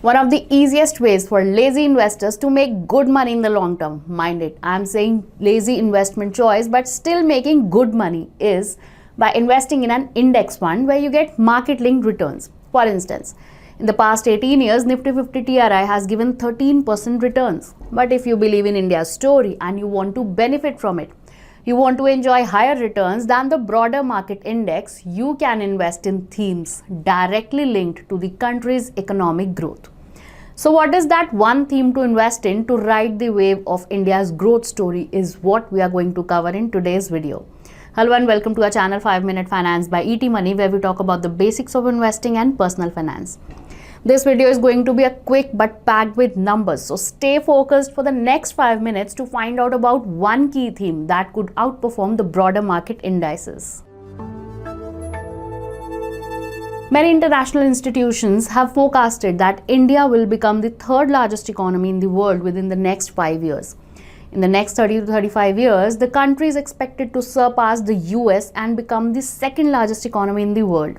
One of the easiest ways for lazy investors to make good money in the long term, mind it, I'm saying lazy investment choice, but still making good money, is by investing in an index fund where you get market linked returns. For instance, in the past 18 years, Nifty 50 TRI has given 13% returns. But if you believe in India's story and you want to benefit from it, you want to enjoy higher returns than the broader market index, you can invest in themes directly linked to the country's economic growth. So what is that one theme to invest in to ride the wave of India's growth story is what we are going to cover in today's video. Hello and welcome to our channel 5 Minute Finance by ET Money, where we talk about the basics of investing and personal finance. This video is going to be a quick but packed with numbers, so stay focused for the next 5 minutes to find out about one key theme that could outperform the broader market indices. Many international institutions have forecasted that India will become the third largest economy in the world within the next 5 years. In the next 30 to 35 years, the country is expected to surpass the US and become the second largest economy in the world.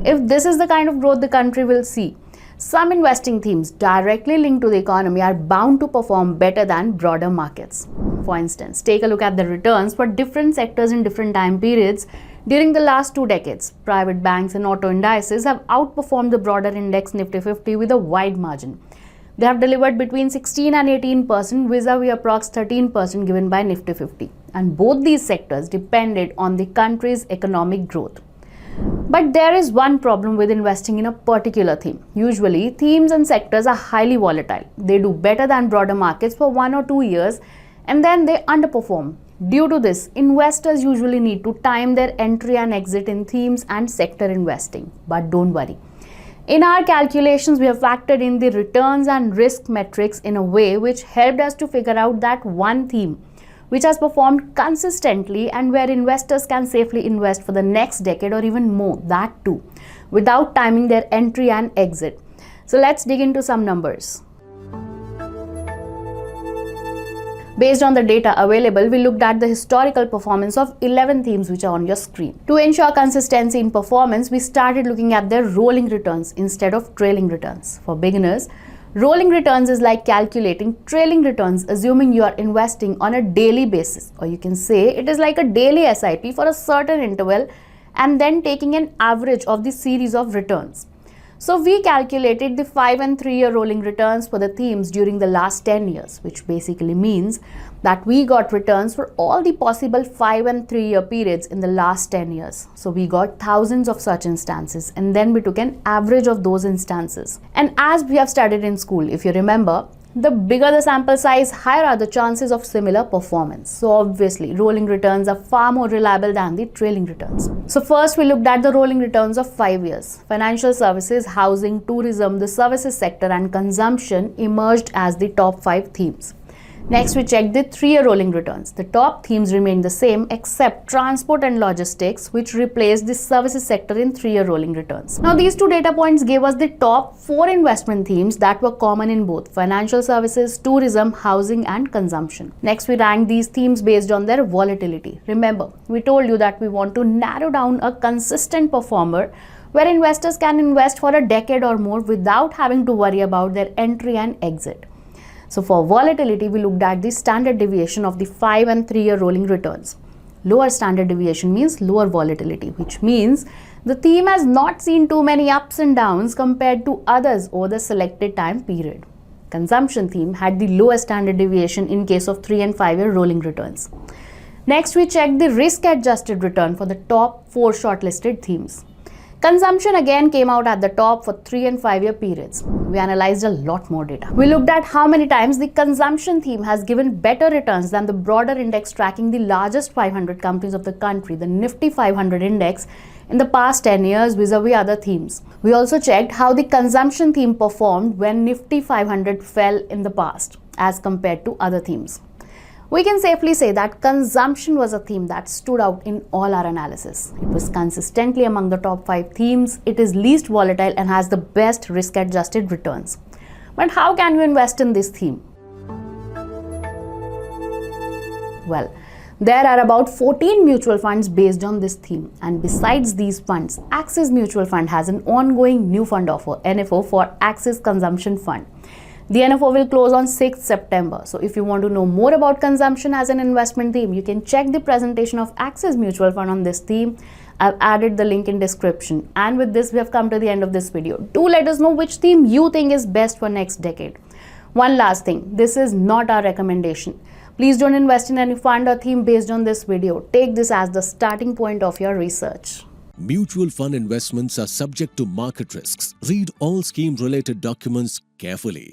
If this is the kind of growth the country will see, some investing themes directly linked to the economy are bound to perform better than broader markets. For instance, take a look at the returns for different sectors in different time periods. During the last 2 decades, private banks and auto indices have outperformed the broader index Nifty 50 with a wide margin. They have delivered between 16 and 18% vis-a-vis approx 13% given by Nifty 50. And both these sectors depended on the country's economic growth. But there is one problem with investing in a particular theme. Usually, themes and sectors are highly volatile. They do better than broader markets for 1 or 2 years and then they underperform. Due to this, investors usually need to time their entry and exit in themes and sector investing. But don't worry. In our calculations, we have factored in the returns and risk metrics in a way which helped us to figure out that one theme which has performed consistently and where investors can safely invest for the next decade or even more, that too, without timing their entry and exit. So let's dig into some numbers. Based on the data available, we looked at the historical performance of 11 themes which are on your screen. To ensure consistency in performance, we started looking at their rolling returns instead of trailing returns. For beginners, rolling returns is like calculating trailing returns assuming you are investing on a daily basis, or you can say it is like a daily SIP for a certain interval and then taking an average of the series of returns. So we calculated the 5 and 3 year rolling returns for the themes during the last 10 years, which basically means that we got returns for all the possible 5 and 3 year periods in the last 10 years. So we got thousands of such instances and then we took an average of those instances. And as we have studied in school, if you remember, the bigger the sample size, higher are the chances of similar performance. So obviously, rolling returns are far more reliable than the trailing returns. So first we looked at the rolling returns of 5 years. Financial services, housing, tourism, the services sector and consumption emerged as the top 5 themes. Next, we checked the 3 year rolling returns. The top themes remained the same except transport and logistics, which replaced the services sector in 3 year rolling returns. Now, these 2 data points gave us the top 4 investment themes that were common in both financial services, tourism, housing and consumption. Next, we ranked these themes based on their volatility. Remember, we told you that we want to narrow down a consistent performer where investors can invest for a decade or more without having to worry about their entry and exit. So for volatility, we looked at the standard deviation of the 5 and 3 year rolling returns. Lower standard deviation means lower volatility, which means the theme has not seen too many ups and downs compared to others over the selected time period. Consumption theme had the lowest standard deviation in case of 3 and 5 year rolling returns. Next, we checked the risk adjusted return for the top 4 shortlisted themes. Consumption again came out at the top for 3 and 5 year periods. We analyzed a lot more data. We looked at how many times the consumption theme has given better returns than the broader index tracking the largest 500 companies of the country, the Nifty 500 index, in the past 10 years vis-a-vis other themes. We also checked how the consumption theme performed when Nifty 500 fell in the past as compared to other themes. We can safely say that consumption was a theme that stood out in all our analysis. It was consistently among the top 5 themes, it is least volatile and has the best risk-adjusted returns. But how can you invest in this theme? Well, There are about 14 mutual funds based on this theme, and besides these funds, Axis Mutual Fund has an ongoing new fund offer, NFO, for Axis Consumption Fund. The NFO will close on 6th September. So if you want to know more about consumption as an investment theme, you can check the presentation of Axis Mutual Fund on this theme. I've added the link in description. And with this, we have come to the end of this video. Do let us know which theme you think is best for next decade. One last thing, this is not our recommendation. Please don't invest in any fund or theme based on this video. Take this as the starting point of your research. Mutual fund investments are subject to market risks. Read all scheme-related documents carefully.